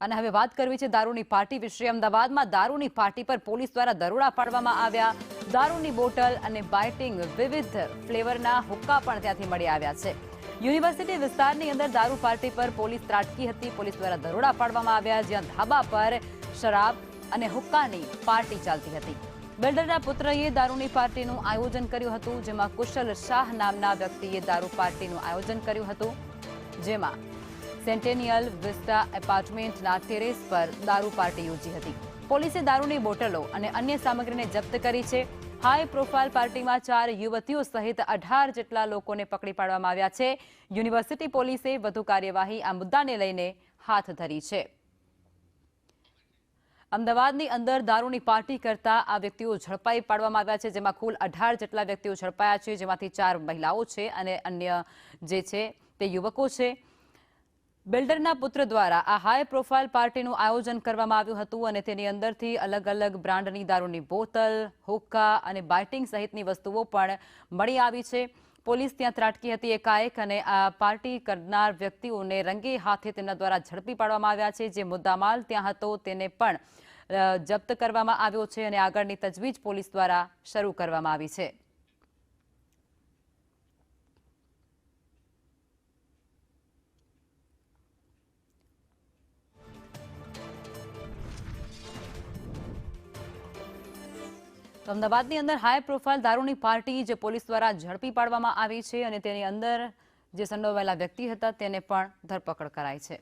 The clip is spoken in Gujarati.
અને હવે વાત કરવી છે દારૂની પાર્ટી વિશે। અમદાવાદમાં દારૂની પાર્ટી પર પોલીસ દ્વારા દરોડા પાડવામાં આવ્યા। દારૂની બોટલ અને બાઇટિંગ વિવિધ ફ્લેવરના હુક્કા પણ ત્યાંથી મળી આવ્યા છે। યુનિવર્સિટી વિસ્તારની અંદર દારૂ પાર્ટી પર પોલીસ ત્રાટકી હતી। પોલીસ દ્વારા દરોડા પાડવામાં આવ્યા, જ્યાં ધાબા પર શરાબ અને હુક્કાની પાર્ટી ચાલતી હતી। બિલ્ડરના પુત્રએ દારૂની પાર્ટીનું આયોજન કર્યું હતું, જેમાં કુશલ શાહ નામના વ્યક્તિએ દારૂ પાર્ટીનું આયોજન કર્યું હતું, જેમાં સેન્ટેનિયલ વિસ્ટા એપાર્ટમેન્ટના ટેરેસ પર દારૂ પાર્ટી યોજી હતી। પોલીસે દારૂની બોટલો અને અન્ય સામગ્રીને જપ્ત કરી છે। હાઈ પ્રોફાઇલ પાર્ટીમાં 4 યુવતીઓ સહિત 18 જેટલા લોકોને પકડી પાડવામાં આવ્યા છે। યુનિવર્સિટી પોલીસે વધુ કાર્યવાહી આ મુદ્દાને લઈને હાથ ધરી છે। અમદાવાદની અંદર દારૂની પાર્ટી કરતા આ વ્યક્તિઓ ઝડપાઈ પાડવામાં આવ્યા છે, જેમાં કુલ 18 જેટલા વ્યક્તિઓ ઝડપાયા છે, જેમાંથી 4 મહિલાઓ છે અને અન્ય જે છે તે યુવકો છે। બિલ્ડરના પુત્ર દ્વારા આ હાઈ પ્રોફાઇલ પાર્ટીનું આયોજન કરવામાં આવ્યું હતું અને તેની અંદરથી અલગ અલગ બ્રાન્ડની દારૂની બોતલ, હુક્કા અને બાઇટિંગ સહિતની વસ્તુઓ પણ મળી આવી છે। પોલીસ ત્યાં ત્રાટકી હતી એકાએક અને આ પાર્ટી કરનાર વ્યક્તિઓને રંગે હાથે તેમના દ્વારા ઝડપી પાડવામાં આવ્યા છે। જે મુદ્દામાલ ત્યાં હતો તેને પણ જપ્ત કરવામાં આવ્યો છે અને આગળની તજવીજ પોલીસ દ્વારા શરૂ કરવામાં આવી છે। તો અમદાવાદની અંદર હાઈ પ્રોફાઇલ દારૂની પાર્ટી જે પોલીસ દ્વારા ઝડપી પાડવામાં આવી છે અને તેની અંદર જે સંડોવાયેલા વ્યક્તિ હતા તેને પણ ધરપકડ કરાઈ છે।